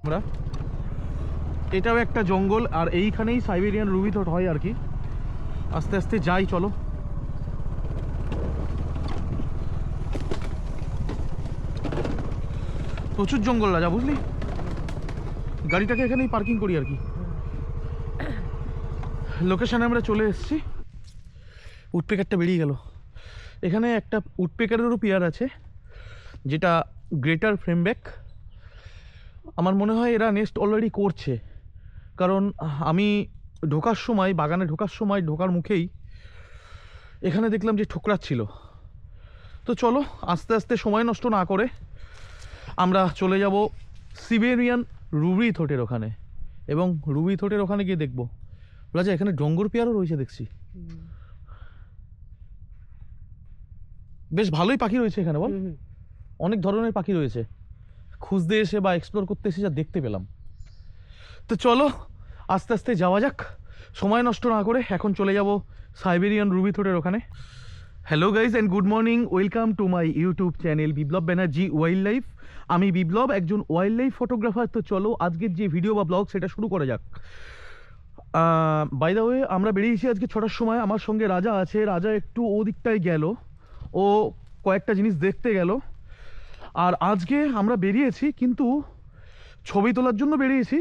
আমরা এটাও একটা জঙ্গল, আর এইখানেই সাইবেরিয়ান রুবি থ্রোট হয় আর কি। আস্তে আস্তে যাই, চলো। প্রচুর জঙ্গল রাজা, বুঝলি? গাড়িটাকে এখানেই পার্কিং করি আর কি। লোকেশনে আমরা চলে এসেছি। উডপেকারটা বেরিয়ে গেল। এখানে একটা উডপেকারেরও পেয়ার আছে, যেটা গ্রেটার ফ্রেমব্যাক। আমার মনে হয় এরা নেস্ট অলরেডি করছে, কারণ আমি ঢোকার সময়, বাগানে ঢোকার সময়, ঢোকার মুখেই এখানে দেখলাম যে ঠোকরাচ্ছিল। তো চলো আস্তে আস্তে সময় নষ্ট না করে আমরা চলে যাব সাইবেরিয়ান রুবি থ্রোটের ওখানে, এবং রুবি থ্রোটের ওখানে গিয়ে দেখবো। রাজা এখানে ডঙ্গর পেয়ারও রয়েছে দেখছি, বেশ ভালোই পাখি রয়েছে এখানে, বল? অনেক ধরনের পাখি রয়েছে। খুঁজতে এসে বা এক্সপ্লোর করতে এসে যা দেখতে পেলাম। তো চলো আস্তে আস্তে যাওয়া যাক, সময় নষ্ট না করে। এখন চলে যাব সাইবেরিয়ান রুবি থ্রোটের ওখানে। Hello guys and good morning, welcome to my YouTube channel Biplab Banerjee wild life. আমি বিপ্লব, একজন ওয়াইল্ড লাইফ ফটোগ্রাফার। তো চলো আজকের যে ভিডিও বা ব্লগ সেটা শুরু করা যাক। বাই দ্য ওয়ে, আমরা বেরিয়েছি আজকে 6টার সময়। আমার সঙ্গে রাজা আছে। রাজা একটু ওদিকটায় গেল, ও কয়েকটা জিনিস দেখতে গেল। আর আজকে আমরা বেরিয়েছি কিন্তু ছবি তোলার জন্য বেরিয়েছি।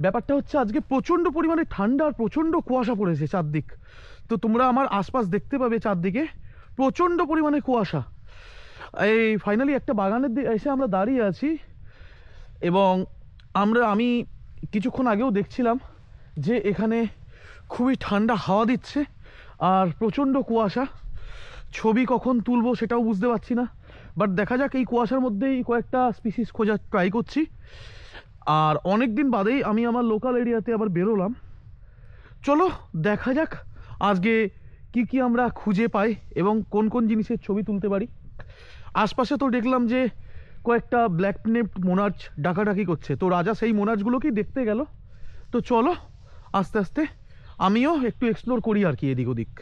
ব্যাপারটা হচ্ছে আজকে প্রচণ্ড পরিমাণে ঠান্ডা আর প্রচণ্ড কুয়াশা পড়েছে চারদিক। তো তোমরা আমার আশপাশ দেখতে পাবে, চারদিকে প্রচণ্ড পরিমাণে কুয়াশা। এই ফাইনালি একটা বাগানের দিকে এসে আমরা দাঁড়িয়ে আছি, এবং আমি কিছুক্ষণ আগেও দেখছিলাম যে এখানে খুবই ঠান্ডা হাওয়া দিচ্ছে আর প্রচণ্ড কুয়াশা। ছবি কখন তুলবো সেটাও বুঝতে পারছি না, বাট দেখা যাক। এই কুয়াশার মধ্যেই কয়েকটা স্পিসিস খোঁজার ট্রাই করছি। আর অনেক দিন বাদেই আমি আমার লোকাল এরিয়াতে আবার বেরোলাম। চলো দেখা যাক আজকে কি কি আমরা খুঁজে পাই এবং কোন কোন জিনিসের ছবি তুলতে পারি। আশপাশে তো দেখলাম যে কয়েকটা ব্ল্যাক নেপড মোনার্চ ডাকাডাকি করছে, তো রাজা সেই মোনার্চগুলোকেই দেখতে গেল। তো চলো আস্তে আস্তে আমিও একটু এক্সপ্লোর করি আর কি এদিক ওদিক।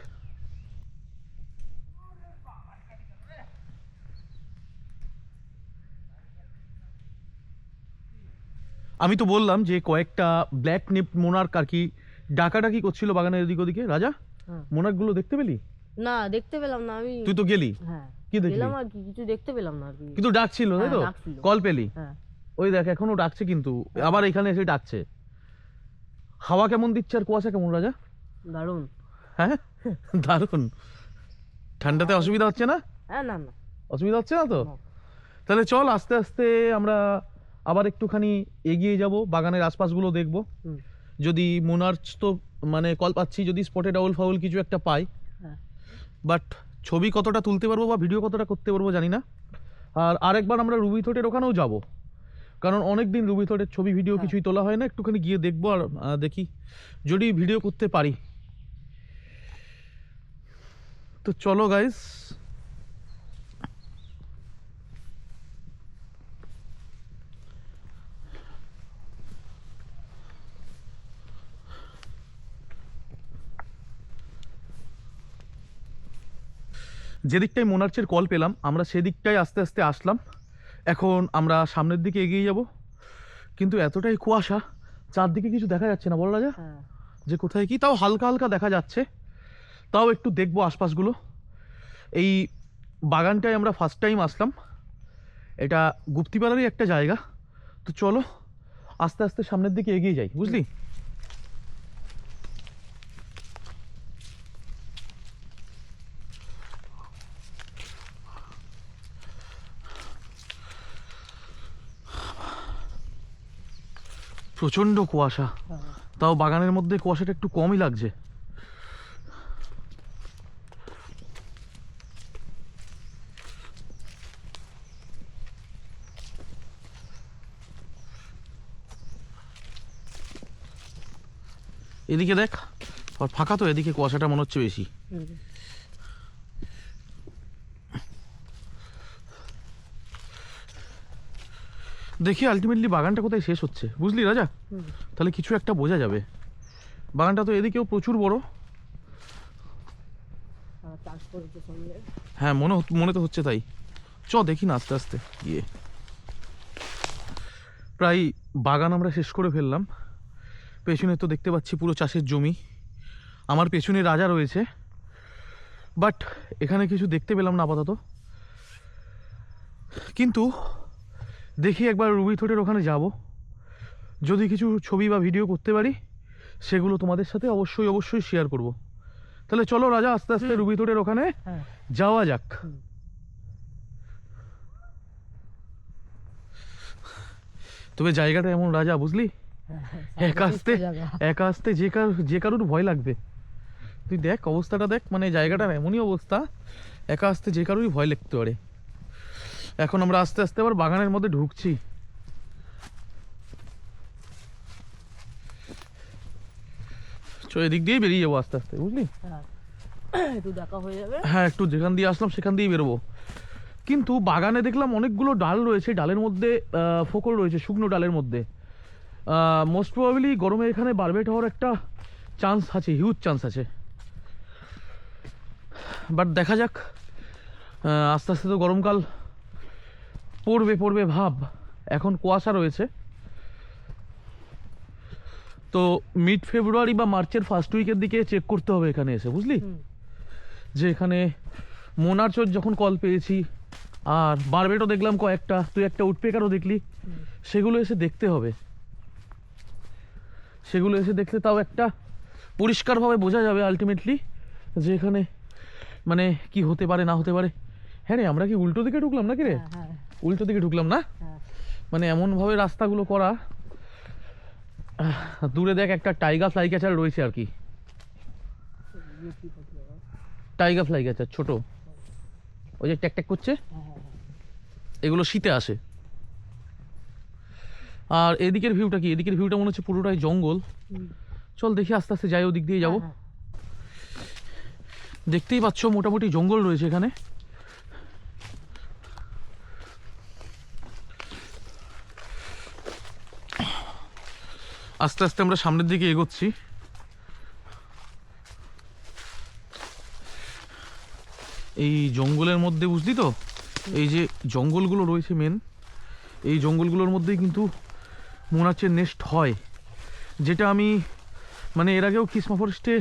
আমি তো বললাম যে কয়েকটা ব্ল্যাক নেপড মোনার্ক আর কি ডাকাডাকি করছিল বাগানের এদিক ওদিকে। রাজা, মোনার্কগুলো দেখতে পেলি? না, দেখতে পেলাম না। আমি তুই তো গেলি। হ্যাঁ, কি দেখলি? গেলাম আর কি, কিছু দেখতে পেলাম না আর কি। কিন্তু ডাকছিল, তাই তো? কল পেলি? হ্যাঁ। ওই দেখ এখনো ডাকছে, কিন্তু আবার এখানে এসে ডাকছে। হাওয়া কেমন দিচ্ছে আর কুয়াশা কেমন রাজা? দারুণ। হ্যাঁ দারুণ। ঠান্ডাতে অসুবিধা হচ্ছে না? হ্যাঁ, না না, অসুবিধা হচ্ছে না তো? তাহলে চল আস্তে আস্তে আমরা আবার একটুখানি এগিয়ে যাব, বাগানের আশপাশগুলো দেখব। যদি মোনার্চ তো মানে কল পাচ্ছি, যদি স্পটেড আউল ফাউল কিছু একটা পাই। বাট ছবি কতটা তুলতে পারবো বা ভিডিও কতটা করতে পারবো জানি না। আর আরেকবার আমরা রুবি থ্রোটের ওখানেও যাব, কারণ অনেক দিন রুবি থ্রোটের ছবি ভিডিও কিছুই তোলা হয় না। একটুখানি গিয়ে দেখবো আর দেখি যদি ভিডিও করতে পারি। তো চলো গাইস, যেদিকটায় মোনার্চের কল পেলাম আমরা সেদিকটাই আস্তে আস্তে আসলাম। এখন আমরা সামনের দিকে এগিয়ে যাব, কিন্তু এতটাই কুয়াশা চারদিকে কিছু দেখা যাচ্ছে না, বল রাজা? যে কোথায় কি, তাও হালকা হালকা দেখা যাচ্ছে। তাও একটু দেখবো আশপাশগুলো। এই বাগানটায় আমরা ফার্স্ট টাইম আসলাম, এটা গুপ্তিপাড়ারই একটা জায়গা। তো চলো আস্তে আস্তে সামনের দিকে এগিয়ে যাই, বুঝলি? প্রচণ্ড কুয়াশা, তাও বাগানের মধ্যে কুয়াশাটা একটু কমই লাগছে। এদিকে দেখ, আর ফাঁকা তো, এদিকে কুয়াশাটা মনে হচ্ছে বেশি। দেখি আলটিমেটলি বাগানটা কোথায় শেষ হচ্ছে, বুঝলি রাজা? তাহলে কিছু একটা বোঝা যাবে। বাগানটা তো এদিকেও প্রচুর বড়। হ্যাঁ, মনে তো হচ্ছে তাই। চ দেখি না আস্তে আস্তে গিয়ে। প্রায় বাগান আমরা শেষ করে ফেললাম। পেছনে তো দেখতে পাচ্ছি পুরো চাষের জমি, আমার পেছনে রাজা রয়েছে, বাট এখানে কিছু দেখতে পেলাম না আপাতত। কিন্তু দেখি একবার রুবি থোটের ওখানে যাব, যদি কিছু ছবি বা ভিডিও করতে পারি সেগুলো তোমাদের সাথে অবশ্যই অবশ্যই শেয়ার করব। তাহলে চলো রাজা, আস্তে আস্তে রুবি থোটের ওখানে যাওয়া যাক। তবে জায়গাটা এমন রাজা, বুঝলি, একা আসতে যে কারুর ভয় লাগবে। তুই দেখ অবস্থাটা দেখ, মানে জায়গাটার এমনই অবস্থা, একা আসতে যে কারুরই ভয় লাগতে পারে। এখন আমরা আস্তে আস্তে আবার বাগানের মধ্যে ঢুকছি। এদিক দিয়েই বেরিয়ে যাবো আস্তে আস্তে, বুঝলি। একটু দেখা হয়ে যাবে। হ্যাঁ, একটু যেখান দিয়ে আসলাম সেখান দিয়েই বেরোবো। কিন্তু বাগানে দেখলাম অনেকগুলো ডাল রয়েছে, ডালের মধ্যে ফোকর রয়েছে, শুকনো ডালের মধ্যে। মোস্ট প্রবাবলি গরমে এখানে বারবেট হওয়ার একটা চান্স আছে, হিউজ চান্স আছে। বাট দেখা যাক, আস্তে আস্তে তো গরমকাল পড়বে ভাব। এখন কুয়াশা রয়েছে, তো মিড ফেব্রুয়ারি বা মার্চের ফার্স্ট উইকের দিকে চেক করতে হবে এখানে এসে, বুঝলি, যে এখানে মোনার্চর যখন কল পেয়েছি, আর বারবেটও দেখলাম কয়েকটা, তুই একটা উডপেকারও দেখলি, সেগুলো এসে দেখতে হবে। সেগুলো এসে দেখলে তাও একটা পরিষ্কারভাবে বোঝা যাবে আলটিমেটলি যে এখানে মানে কি হতে পারে না হতে পারে। হ্যাঁ রে, আমরা কি উল্টো দিকে ঢুকলাম নাকি রে? উল্টো দিকে ঢুকলাম না, মানে এমনভাবে রাস্তাগুলো করা। দূরে দেখ একটা টাইগার ফ্লাই ক্যাচার রয়েছে আর কি, টাইগার ফ্লাই ক্যাচার ছোট, ওই যে ট্যাক ট্যাক করছে, এগুলো শীতে আসে। আর এদিকের ভিউটা কি, এদিকের ভিউটা মনে হচ্ছে পুরোটাই জঙ্গল। চল দেখি আস্তে আস্তে যাই, ওদিক দিয়ে যাবো। দেখতেই পাচ্ছ মোটামুটি জঙ্গল রয়েছে এখানে। আস্তে আস্তে আমরা সামনের দিকে এগোচ্ছি। এই জঙ্গলের মধ্যে, বুঝলি তো, এই যে জঙ্গলগুলো রয়েছে মেন, এই জঙ্গলগুলোর মধ্যেই কিন্তু মোনার্চের নেস্ট হয়। যেটা আমি মানে এর আগেও কিসমা ফরেস্টে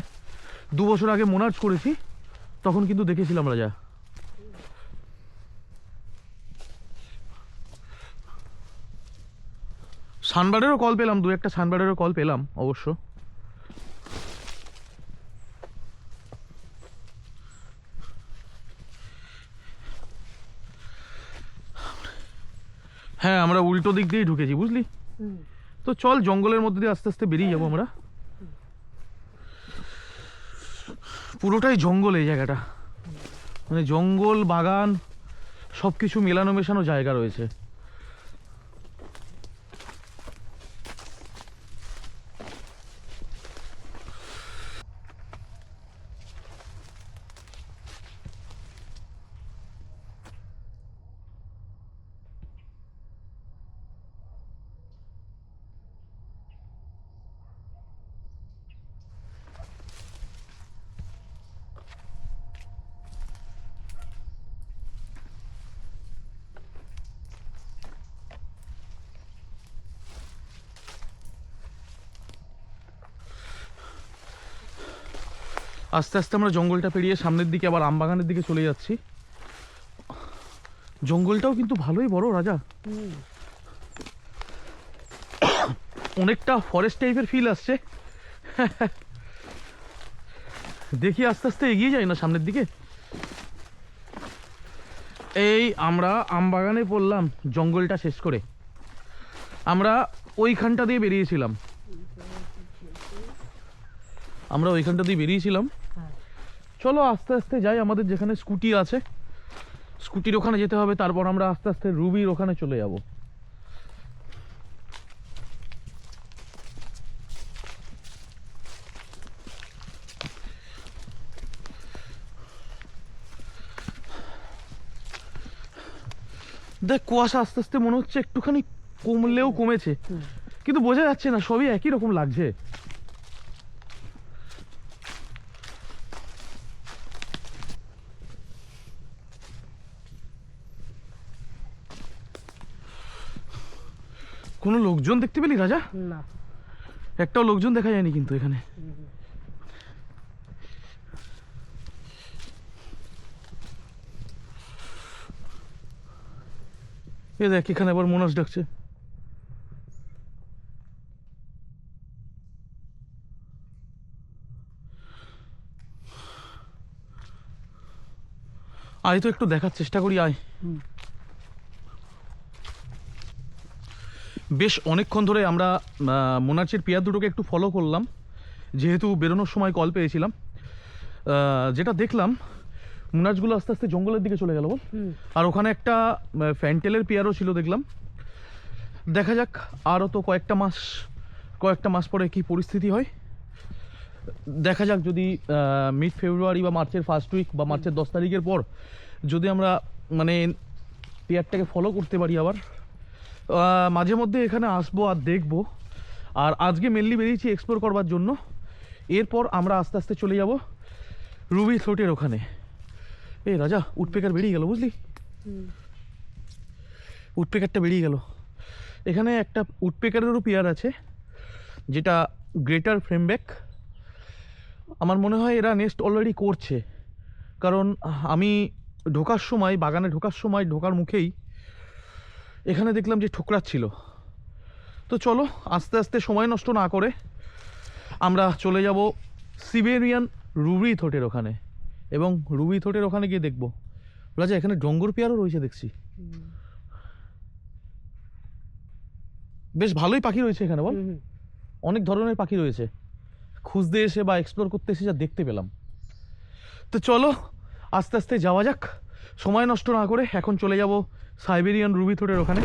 2 বছর আগে মোনার্চ করেছি, তখন কিন্তু দেখেছিলাম রাজা। সানবার্ডেরও কল পেলাম, 2-1টা সানবার্ডেরও কল পেলাম অবশ্য। হ্যাঁ, আমরা উল্টো দিক দিয়েই ঢুকেছি, বুঝলি। তো চল জঙ্গলের মধ্যে দিয়ে আস্তে আস্তে বেরিয়ে যাবো আমরা। পুরোটাই জঙ্গল এই জায়গাটা, মানে জঙ্গল বাগান সবকিছু মেলানো মেশানো জায়গা রয়েছে। আস্তে আস্তে আমরা জঙ্গলটা পেরিয়ে সামনের দিকে আবার আমবাগানের দিকে চলে যাচ্ছি। জঙ্গলটাও কিন্তু ভালোই বড় রাজা, অনেকটা ফরেস্ট টাইপের ফিল আসছে। দেখি আস্তে আস্তে এগিয়ে যাই না সামনের দিকে। এই আমরা আমবাগানে পড়লাম জঙ্গলটা শেষ করে, আমরা ওইখানটা দিয়ে বেরিয়েছিলাম, চলো আস্তে আস্তে যাই। আমাদের যেখানে স্কুটি আছে, স্কুটির ওখানে যেতে হবে, তারপর আমরা আস্তে আস্তে রুবির ওখানে চলে যাব। দেখ কুয়াশা আস্তে আস্তে মনে হচ্ছে একটুখানি কমলেও কমেছে, কিন্তু বোঝা যাচ্ছে না, সবই একই রকম লাগছে। কোনো লোকজন দেখতে পেলি রাজা? না। একটাও লোকজন দেখা যায়নি কিন্তু এখানে। এ দেখ এখানে আবার মোনাস ডাকছে। আয় তো একটু দেখার চেষ্টা করি, আয়। বেশ অনেকক্ষণ ধরে আমরা মোনার্চের পেয়ার দুটোকে একটু ফলো করলাম, যেহেতু বেরোনোর সময় কল পেয়েছিলাম। যেটা দেখলাম, মোনার্চগুলো আস্তে আস্তে জঙ্গলের দিকে চলে গেল বল। আর ওখানে একটা ফ্যান্টেলের পেয়ারও ছিল দেখলাম। দেখা যাক আরও তো কয়েকটা মাস পরে কি পরিস্থিতি হয় দেখা যাক। যদি মিড ফেব্রুয়ারি বা মার্চের ফার্স্ট উইক বা মার্চের 10 তারিখের পর যদি আমরা মানে পেয়ারটাকে ফলো করতে পারি, আবার মাঝে মধ্যে এখানে আসবো আর দেখবো। আর আজকে মেনলি বেরিয়েছি এক্সপ্লোর করবার জন্য। এরপর আমরা আস্তে আস্তে চলে যাব রুবি থ্রোটের ওখানে। এই রাজা, উডপেকার বেরিয়ে গেল বুঝলি, উডপেকারটা বেরিয়ে গেল। এখানে একটা উডপেকারেরও পেয়ার আছে, যেটা গ্রেটার ফ্রেমব্যাক। আমার মনে হয় এরা নেস্ট অলরেডি করছে, কারণ আমি ঢোকার সময়, বাগানে ঢোকার সময়, ঢোকার মুখেই এখানে দেখলাম যে ঠোকরাচ্ছিল। তো চলো আস্তে আস্তে সময় নষ্ট না করে আমরা চলে যাব সিবেরিয়ান রুবি থ্রোটের ওখানে, এবং রুবি থ্রোটের ওখানে গিয়ে দেখবো। রাজা এখানে ডঙ্গর পেয়ারও রয়েছে দেখছি, বেশ ভালোই পাখি রয়েছে এখানে বল। অনেক ধরনের পাখি রয়েছে, খুঁজতে এসে বা এক্সপ্লোর করতে এসে যা দেখতে পেলাম। তো চলো আস্তে আস্তে যাওয়া যাক, সময় নষ্ট না করে। এখন চলে যাব সাইবেরিয়ান রুবি থ্রোটের ওখানে।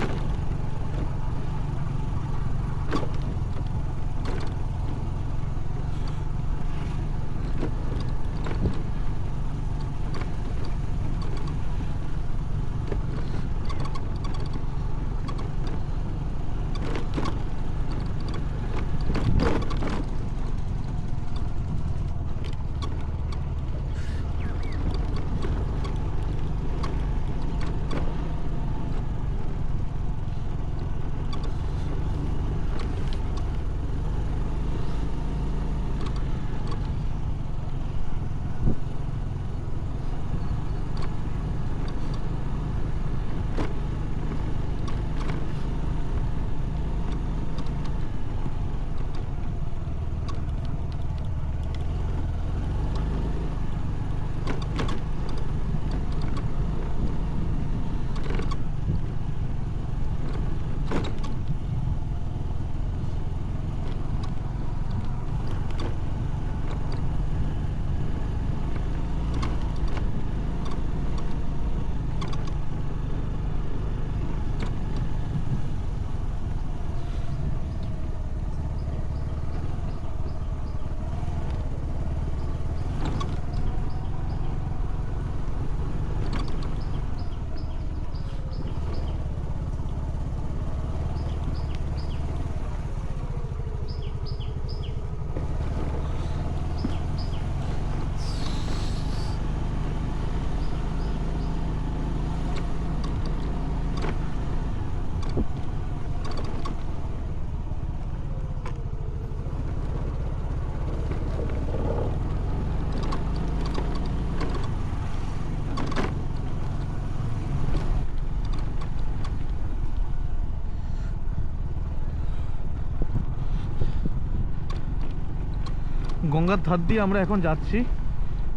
গঙ্গার ধার দিয়ে আমরা এখন যাচ্ছি,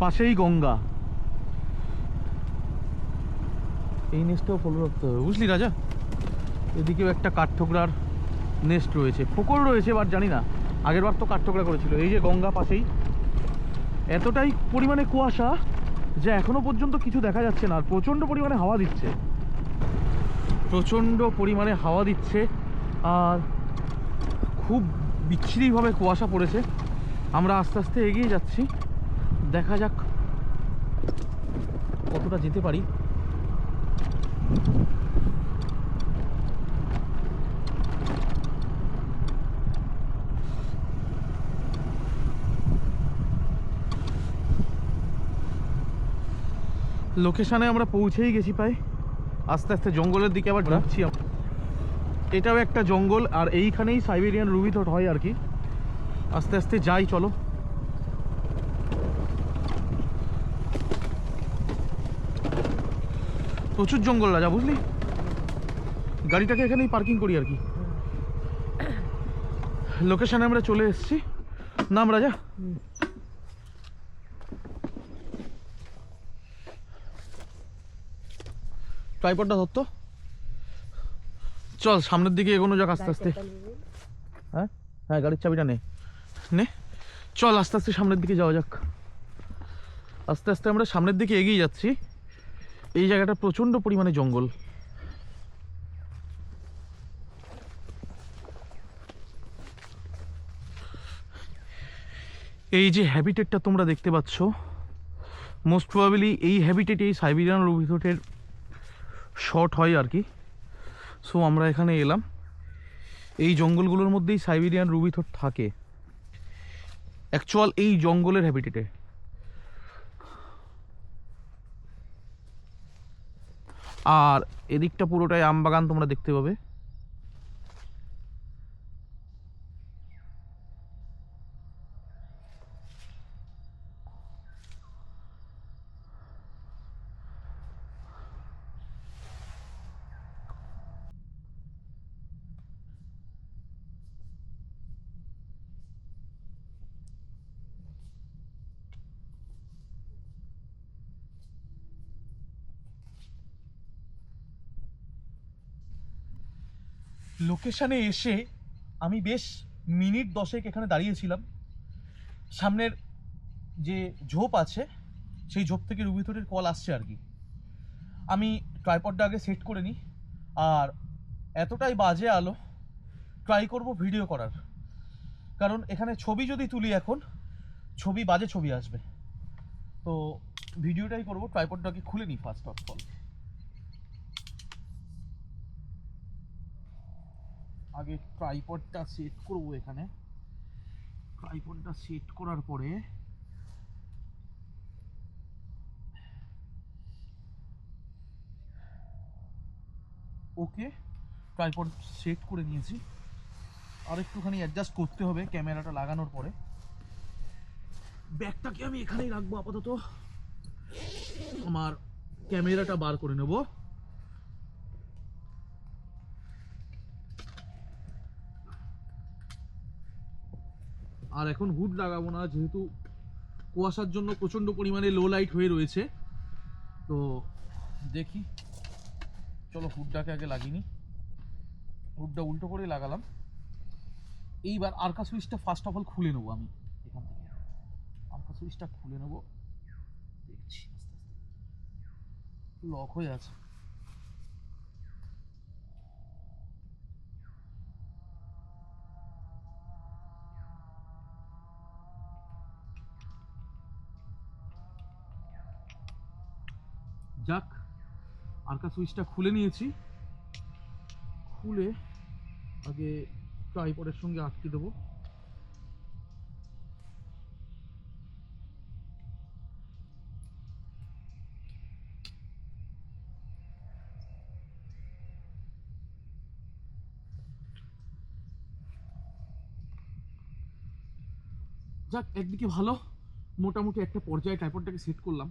পাশেই গঙ্গা। এই নেস্টটাও ফলো রাখতে হবে বুঝলি রাজা। এদিকেও একটা কাঠঠোকরার নেস্ট রয়েছে, পুকুর রয়েছে, বাট জানি না, আগের বার তো কাঠঠোকরা করেছিল। এই যে গঙ্গা পাশেই, এতটাই পরিমাণে কুয়াশা যে এখনো পর্যন্ত কিছু দেখা যাচ্ছে না। আর প্রচণ্ড পরিমাণে হাওয়া দিচ্ছে, প্রচণ্ড পরিমাণে হাওয়া দিচ্ছে, আর খুব বিচ্ছিরিভাবে কুয়াশা পড়েছে। আমরা আস্তে আস্তে এগিয়ে যাচ্ছি, দেখা যাক কতটা যেতে পারি। লোকেশনে আমরা পৌঁছেই গেছি প্রায়। আস্তে আস্তে জঙ্গলের দিকে আবার ঢুকছি। এটাও একটা জঙ্গল, আর এইখানেই সাইবেরিয়ান রুবি থ্রোট হয় আর কি। আস্তে আস্তে যাই, চলো। প্রচুর জঙ্গল রাজা, বুঝলি? গাড়িটাকে এখানেই পার্কিং করি আর কি। লোকেশনে আমরা চলে এসেছি। নাম রাজা। ট্রাইপডটা ধরতো। চল সামনের দিকে এগোনো যাক আস্তে আস্তে। হ্যাঁ হ্যাঁ, গাড়ির চাবিটা নে নে। চল আস্তে আস্তে সামনের দিকে যাওয়া যাক। আস্তে আস্তে আমরা সামনের দিকে এগিয়ে যাচ্ছি। এই জায়গাটা প্রচণ্ড পরিমাণে জঙ্গল। এই যে হ্যাবিটেটটা তোমরা দেখতে পাচ্ছ, মোস্ট প্রবাবলি এই হ্যাবিটেটেই সাইবেরিয়ান রুবি থ্রোটের শর্ট হয় আর কি। সো আমরা এখানে এলাম। এই জঙ্গলগুলোর মধ্যেই সাইবেরিয়ান রুবি থ্রোট থাকে অ্যাকচুয়াল এই জঙ্গলের হ্যাবিটেটে। আর এদিকটা পুরোটাই আম বাগান তোমরা দেখতে পাবে। লোকেশনে এসে আমি বেশ মিনিট 10 এখানে দাঁড়িয়েছিলাম। সামনের যে ঝোপ আছে সেই ঝোপ থেকে রুবি থ্রোটের কল আসছে আর কি। আমি ট্রাইপডটা আগে সেট করে নিই। আর এতটাই বাজে আলো, ট্রাই করব ভিডিও করার, কারণ এখানে ছবি যদি তুলি এখন ছবি বাজে ছবি আসবে। তো ভিডিওটাই করব। ট্রাইপডটাকে খুলে নিই ফার্স্ট অফ অল। আগে ট্রাইপডটা সেট করব এখানে। ট্রাইপডটা সেট করার পরে ওকে, ট্রাইপড সেট করে নিয়েছি। আর একটুখানি অ্যাডজাস্ট করতে হবে ক্যামেরাটা লাগানোর পরে। ব্যাগটাকে আমি এখানেই রাখবো আপাতত। আমার ক্যামেরাটা বার করে নেব। আর এখন হুড লাগাবো না, যেহেতু কুয়াশার জন্য প্রচণ্ড পরিমাণে লো লাইট হয়ে রয়েছে। তো দেখি, চলো হুডটাকে আগে লাগিয়ে নিই। হুডটা উল্টো করে লাগালাম। এইবার আর্কা সুইচটা ফার্স্ট অফ অল খুলে নেবো আমি এখান থেকে। আর্কা সুইচটা খুলে নেবো। দেখছি আস্তে আস্তে লক হয়ে আছে। যাক, আর্কা সুইচটা খুলে নিয়েছি। খুলে আগে ট্রাইপডের সঙ্গে আটকে দেবো। যাক, একদিকে ভালো, মোটামুটি একটা পর্যায়ে ট্রাইপডটাকে সেট করলাম।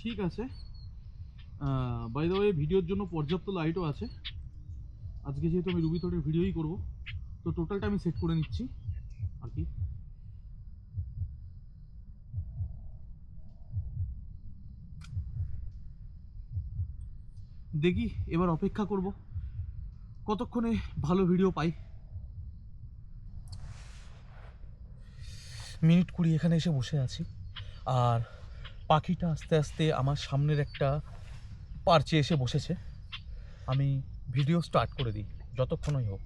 ঠিক আছে, বাই দ্য ওয়ে ভিডিওর জন্য পর্যাপ্ত লাইটও আছে। আজকে যেহেতু আমি রুবি থ্রোটের ভিডিওই করব, তো টোটালটা আমি সেট করে নিচ্ছি আর কি। দেখি এবার অপেক্ষা করব কতক্ষণে ভালো ভিডিও পাই। মিনিট 20 এখানে এসে বসে আছি। আর পাখিটা আস্তে আস্তে আমার সামনের একটা পার্চে এসে বসেছে। আমি ভিডিও স্টার্ট করে দিই যতক্ষণই হোক।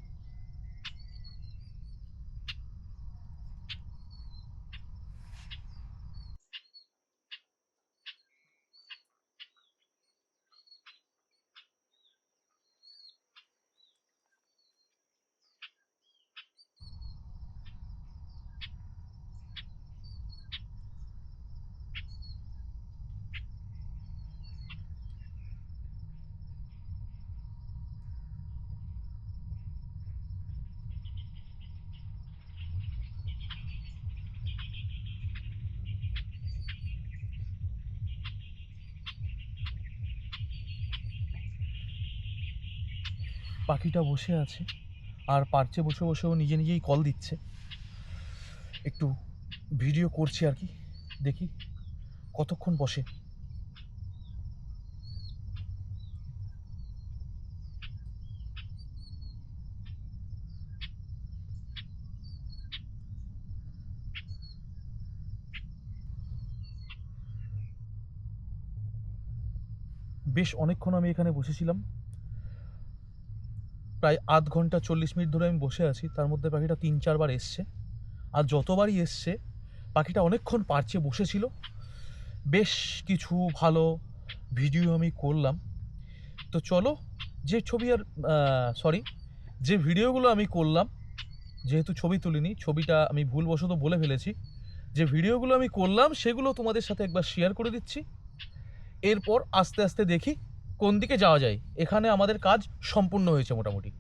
পাখিটা বসে আছে আর পার্চে বসে বসেও নিজে নিজেই কল দিচ্ছে। একটু ভিডিও করছি আর কি, দেখি কতক্ষণ বসে। বেশ অনেকক্ষণ আমি এখানে বসেছিলাম, প্রায় আধ ঘন্টা 40 মিনিট ধরে আমি বসে আছি। তার মধ্যে পাখিটা 3-4 বার এসছে, আর যতবারই এসছে পাখিটা অনেকক্ষণ পারচে বসেছিল। বেশ কিছু ভালো ভিডিও আমি করলাম। তো চলো, যে ছবি আর যে ভিডিওগুলো আমি করলাম, যেহেতু ছবি তুলিনি, ছবিটা আমি ভুলবশত বলে ফেলেছি, যে ভিডিওগুলো আমি করলাম সেগুলো তোমাদের সাথে একবার শেয়ার করে দিচ্ছি। এরপর আস্তে আস্তে দেখি কোন দিকে যাওয়া যায়। এখানে আমাদের কাজ সম্পূর্ণ হয়েছে মোটামুটি।